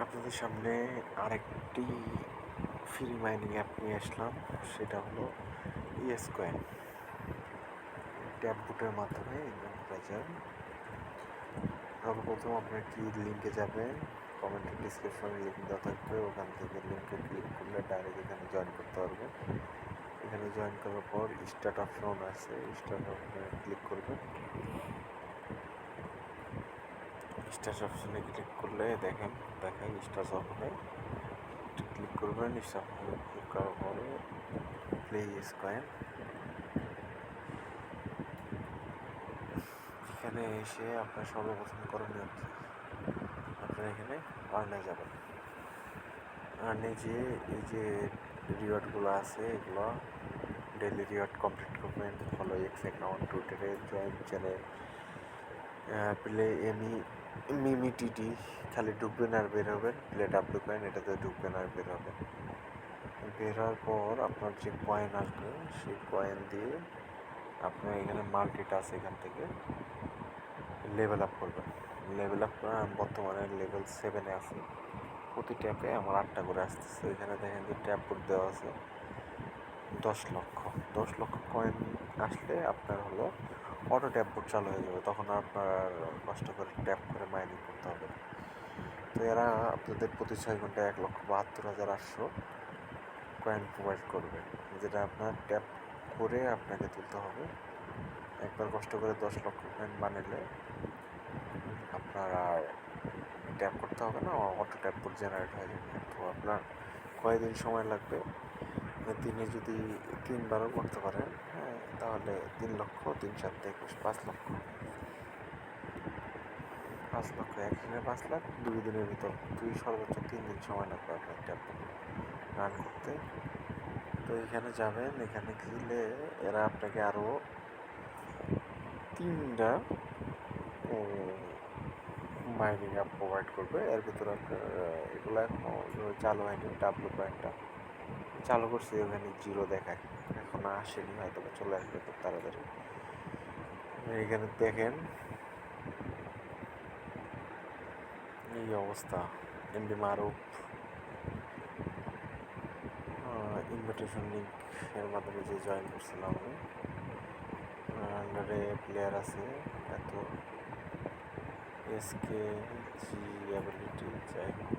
আপনাদের সামনে আরেকটি ফ্রি মাইনিং অ্যাপ নিয়ে আসলাম। সেটা হলো ইএস কয়েন। ট্যাপ বুটের মাধ্যমে ইনকাম করা যায়। সর্বপ্রথম আপনার কি লিঙ্কে যাবেন, কমেন্টের ডিসক্রিপশনে লিঙ্ক দেওয়া থাকবে, ওখান থেকে লিঙ্কে ক্লিক করলে ডাইরেক্ট এখানে জয়েন করতে পারবেন। এখানে জয়েন করার পর স্টার্ট অপশন আছে, স্টার্ট অপশনে ক্লিক করবেন। স্টার্ট অপশনে ক্লিক করলে দেখাই স্টার্ট অপশনে ক্লিক করবেন। স্টার্ট অপশনে ক্লিক করার পরে প্লে ইএস কয়েন, এখানে এসে আপনার সর্বপ্রথম করণীয় কি, আপনারা এখানে আর্নে যাবেন। আর্নে যে এই যে রিওয়ার্ডগুলো আছে এগুলো ডেলি রিওয়ার্ড কমপ্লিট করবেন। ফলো এক্স অ্যাকাউন্ট, টুইটারে জয়েন চ্যানেল, প্লে মিমিটিডি, খালি ঢুকবেন আর বের হবেন। প্লে ডাব্লিউ কয়েন, এটাতে ঢুকবেন আর বের হবেন। বের হওয়ার পর আপনার যে কয়েন আসবে সেই কয়েন দিয়ে আপনার এখানে মার্কেট আছে, এখান থেকে লেভেল আপ করবেন। লেভেল আপ করে আমি বর্তমানে লেভেল 7-এ আছি। প্রতি ট্যাপে আমার 8টা করে আসতেছে। এখানে দেখেন যে ট্যাপ কোড দেওয়া আছে 10 লক্ষ কয়েন আসলে আপনার হলো অটো ট্যাপ বোর্ড চালু হয়ে যাবে। তখন আপনার কষ্ট করে ট্যাপ করে মাইনিং করতে হবে। তো এরা আপনাদের প্রতি 6 ঘন্টায় 1,72,800 কয়েন প্রোভাইড করবে, যেটা আপনার ট্যাপ করে আপনাকে তুলতে হবে। একবার কষ্ট করে 10 লক্ষ কয়েন বানালে আপনার আর ট্যাপ করতে হবে না, অটো ট্যাপ বোর্ড জেনারেট হয়ে যাবে। তো আপনার কয়েকদিন সময় লাগবে। দিনে যদি 3বারও করতে পারেন, হ্যাঁ, তাহলে 3 লক্ষ, 3 7 21, 5 লক্ষ, একদিনে 5 লাখ, 2 দিনের ভিতর, সর্বোচ্চ 3 দিন সময় লাগবে আপনার ট্যাপ রান করতে। তো এখানে যাবেন, এখানে গেলে এরা আপনাকে আরও 3টা মাইনিং অ্যাপ প্রোভাইড করবে। এর ভিতরে আপনার এগুলো এখনও চালু হয়নি। ডাব্লু কয়েনটা চালু করছে, ওখানে জিরো দেখায়, এখনো আসেনি, হয়তো চলে আসবে খুব তাড়াতাড়ি। এখানে দেখেন এই অবস্থা। এমডি মারুফ ইনভিটেশন লিঙ্ক এর মাধ্যমে যে জয়েন করছিলাম আমি, আন্ডারে প্লেয়ার আছে এত, এসকে জি অ্যাবিলিটি, যাই হোক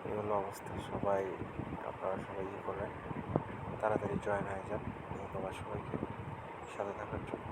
এই হলো অবস্থা। আপনারা সবাই করেন, তাড়াতাড়ি জয়েন হয়ে যান। ধন্যবাদ সবাইকে সাথে থাকার জন্য।